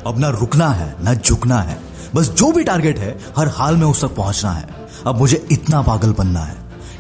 अब ना रुकना है ना झुकना है, बस जो भी टारगेट है हर हाल में उस तक पहुंचना है। अब मुझे इतना पागल बनना है।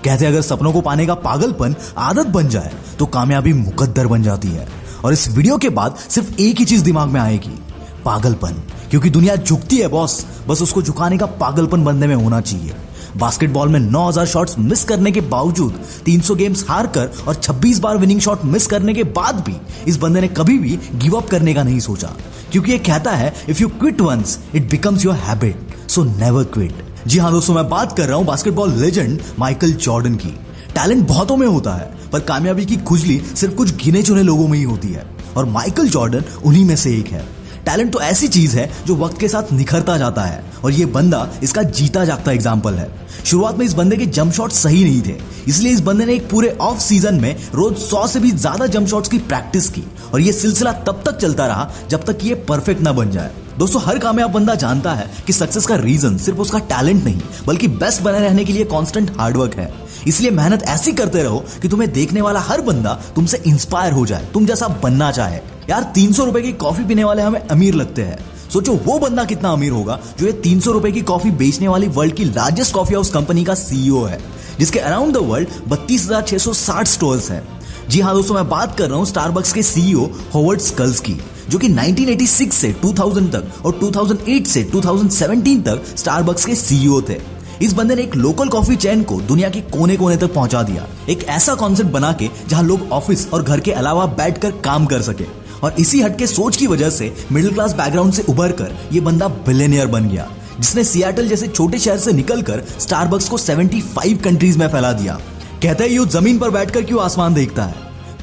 कहते हैं अगर सपनों को पाने का पागलपन आदत बन जाए तो कामयाबी मुकद्दर बन जाती है। और इस वीडियो के बाद सिर्फ एक ही चीज दिमाग में आएगी, पागलपन। क्योंकि दुनिया झुकती है बॉस, बस उसको झुकाने का पागलपन बंदे में होना चाहिए। बास्केटबॉल में 9000 शॉट्स मिस करने के बावजूद, 300 गेम्स हार कर और 26 बार विनिंग शॉट मिस करने के बाद भी इस बंदे ने कभी भी गिव अप करने का नहीं सोचा। क्योंकि ये कहता है if you quit once it becomes your habit, so never quit. जी हाँ दोस्तों, मैं बात कर रहा हूं बास्केटबॉल लेजेंड माइकल जॉर्डन की। टैलेंट बहुतों में होता है पर कामयाबी की खुजली सिर्फ कुछ गिने चुने लोगों में ही होती है, और माइकल जॉर्डन उन्हीं में से एक है। टैलेंट तो ऐसी चीज है जो वक्त के साथ निखरता जाता है, और ये बंदा इसका जीता जागता एग्जाम्पल है। शुरुआत में इस बंदे के जंप शॉट सही नहीं थे, इसलिए इस बंदे ने एक पूरे ऑफ सीजन में रोज 100 से भी ज्यादा जंप शॉट्स की प्रैक्टिस की, और ये सिलसिला तब तक चलता रहा जब तक ये परफेक्ट ना बन जाए। दोस्तों, हर कामयाब बंदा जानता है कि सक्सेस का रीजन सिर्फ उसका टैलेंट नहीं बल्कि बेस्ट बने रहने के लिए कांस्टेंट हार्डवर्क है। इसलिए मेहनत ऐसी करते रहो कि तुम्हें देखने वाला हर बंदा तुमसे इंस्पायर हो जाए, तुम जैसा बनना चाहे। यार 300 रुपए की कॉफी पीने वाले हमें अमीर लगते हैं, सोचो वो बंदा कितना अमीर होगा जो ये 300 रुपए की कॉफी बेचने वाली वर्ल्ड की लार्जेस्ट कॉफी हाउस कंपनी का सीईओ है, जिसके अराउंड द वर्ल्ड 32,660 स्टोर्स हैं। जी हाँ दोस्तों, मैं बात कर रहा हूँ स्टारबक्स के सीईओ हॉवर्ड स्कल्स की, जो कि 1986 से 2000 तक और 2008 से 2017 तक स्टारबक्स के सीईओ थे। इस बंदे ने एक लोकल कॉफी चेन को दुनिया के कोने कोने तक पहुंचा दिया, एक ऐसा कॉन्सेप्ट बना के जहां लोग ऑफिस और घर के अलावा बैठकर काम कर सके। और इसी हटके सोच की वजह से मिडिल क्लास बैकग्राउंड से उभर कर ये बंदा बिलियनियर बन गया, जिसने सियाटल जैसे छोटे शहर से निकलकर स्टारबक्स को 75 कंट्रीज में फैला दिया। कहता है यूं जमीन पर बैठकर क्यों आसमान देखता है,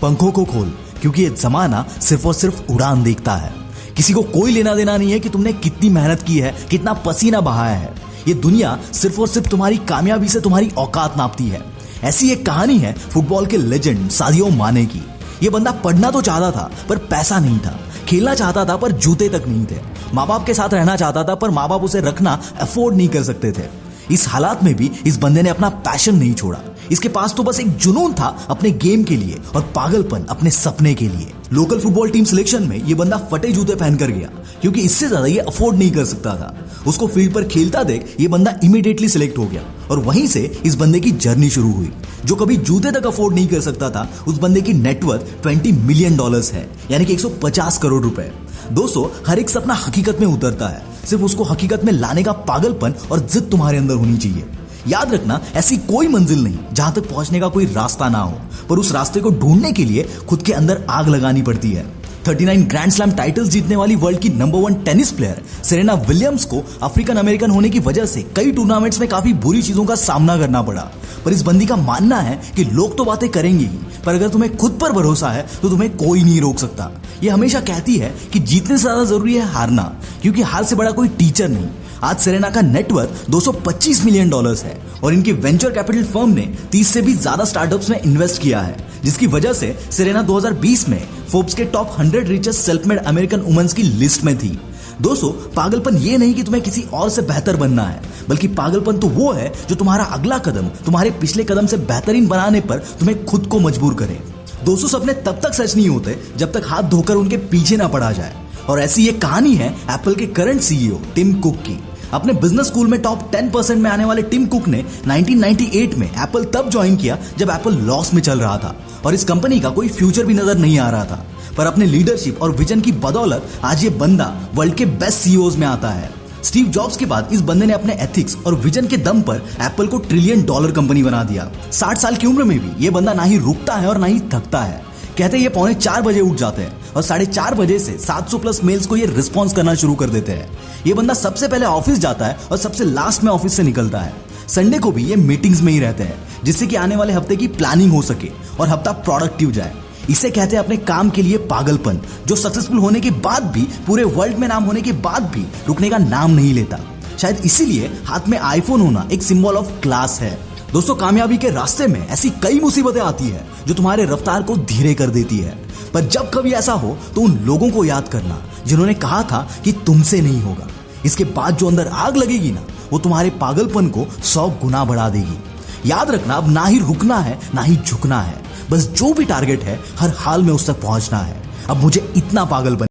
पंखों को खोल, क्योंकि ये जमाना सिर्फ और सिर्फ उड़ान देखता है। किसी को कोई लेना देना नहीं है कि तुमने कितनी मेहनत की है, कितना पसीना बहाया है। ये दुनिया सिर्फ और सिर्फ तुम्हारी कामयाबी से तुम्हारी औकात नापती है। ऐसी एक कहानी है फुटबॉल के लेजेंड सादियो माने की। ये बंदा पढ़ना तो चाहता था पर पैसा नहीं था, खेलना चाहता था पर जूते तक नहीं थे, माँ बाप के साथ रहना चाहता था पर माँ बाप उसे रखना अफोर्ड नहीं कर सकते थे। इस हालात में भी इस बंदे ने अपना पैशन नहीं छोड़ा। इसके पास तो बस एक जुनून था अपने गेम के लिए और पागलपन अपने सपने के लिए। लोकल फुटबॉल टीम सिलेक्शन में ये बंदा फटे जूते पहनकर गया, क्योंकि इससे ज्यादा ये अफोर्ड नहीं कर सकता था। उसको फील्ड पर खेलता देख ये बंदा इमीडिएटली सिलेक्ट हो गया, और वहीं से इस बंदे की जर्नी शुरू हुई। जो कभी जूते तक अफोर्ड नहीं कर सकता था, उस बंदे की नेटवर्थ $20 मिलियन है, यानी कि 150 करोड़ रुपए। दोस्तों, हर एक सपना हकीकत में उतरता है, सिर्फ उसको हकीकत में लाने का पागलपन और जिद तुम्हारे अंदर होनी चाहिए। याद रखना, ऐसी कोई मंजिल नहीं जहां तक पहुंचने का कोई रास्ता ना हो, पर उस रास्ते को ढूंढने के लिए खुद के अंदर आग लगानी पड़ती है। 39 ग्रैंड स्लैम टाइटल्स जीतने वाली वर्ल्ड की number 1 tennis player Serena Williams को अफ्रीकन अमेरिकन होने की वजह से कई टूर्नामेंट्स में काफी बुरी चीजों का सामना करना पड़ा। पर इस बंदी का मानना है कि लोग तो बातें करेंगे ही, पर अगर तुम्हें खुद पर भरोसा है तो तुम्हें कोई नहीं रोक सकता। ये हमेशा कहती है कि जीतने से ज्यादा जरूरी है हारना, क्योंकि हार से बड़ा कोई टीचर नहीं। आज सेरेना का नेटवर्थ $225 मिलियन है, और इनकी वेंचर कैपिटल फर्म ने 30 से भी ज्यादा स्टार्टअप्स में इन्वेस्ट किया है, जिसकी वजह से सेरेना 2020 में फोर्ब्स के top 100 richest self made American womens की लिस्ट में थी। दोस्तों, पागलपन ये नहीं कि तुम्हें किसी और से बेहतर बनना है, बल्कि पागलपन तो वो है जो तुम्हारा अगला कदम तुम्हारे पिछले कदम से बेहतरीन बनाने पर तुम्हें खुद को मजबूर करे। दोस्तों, सपने तब तक सच नहीं होते जब तक हाथ धोकर उनके पीछे ना पड़ा जाए, और ऐसी ये कहानी है एप्पल के करंट सीईओ टिम कुक की। अपने बिजनेस स्कूल में टॉप 10% में आने वाले टिम कुक ने 1998 में एप्पल तब ज्वाइन किया जब एप्पल लॉस में चल रहा था और इस कंपनी का कोई फ्यूचर भी नजर नहीं आ रहा था। पर अपने लीडरशिप और विजन की बदौलत आज ये बंदा वर्ल्ड के बेस्ट सीईओज में आता है। स्टीव जॉब्स के बाद इस बंदे ने अपने एथिक्स और विजन के दम पर एप्पल को $1 ट्रिलियन कंपनी बना दिया। 60 साल की उम्र में भी ये बंदा ना ही रुकता है और ना ही थकता है। कहते हैं ये 3:45 बजे उठ जाते हैं और 4:30 बजे से 700 प्लस मेल्स को ये रिस्पॉन्स करना शुरू कर देते हैं। ये बंदा सबसे पहले ऑफिस जाता है और सबसे लास्ट में ऑफिस से निकलता है। संडे को भी ये मीटिंग्स में ही रहते हैं, जिससे कि आने वाले हफ्ते की प्लानिंग हो सके और हफ्ता प्रोडक्टिव जाए। इसे कहते हैं अपने काम के लिए पागलपन, जो सक्सेसफुल होने के बाद भी, पूरे वर्ल्ड में नाम होने के बाद भी रुकने का नाम नहीं लेता। शायद इसीलिए हाथ में आईफोन होना एक सिंबल ऑफ क्लास है। दोस्तों, कामयाबी के रास्ते में ऐसी कई मुसीबतें आती है जो तुम्हारे रफ्तार को धीरे कर देती है, पर जब कभी ऐसा हो तो उन लोगों को याद करना जिन्होंने कहा था कि तुमसे नहीं होगा। इसके बाद जो अंदर आग लगेगी ना, वो तुम्हारे पागलपन को 100 गुना बढ़ा देगी। याद रखना, अब ना ही रुकना है ना ही झुकना है, बस जो भी टारगेट है हर हाल में उस तक पहुंचना है। अब मुझे इतना पागल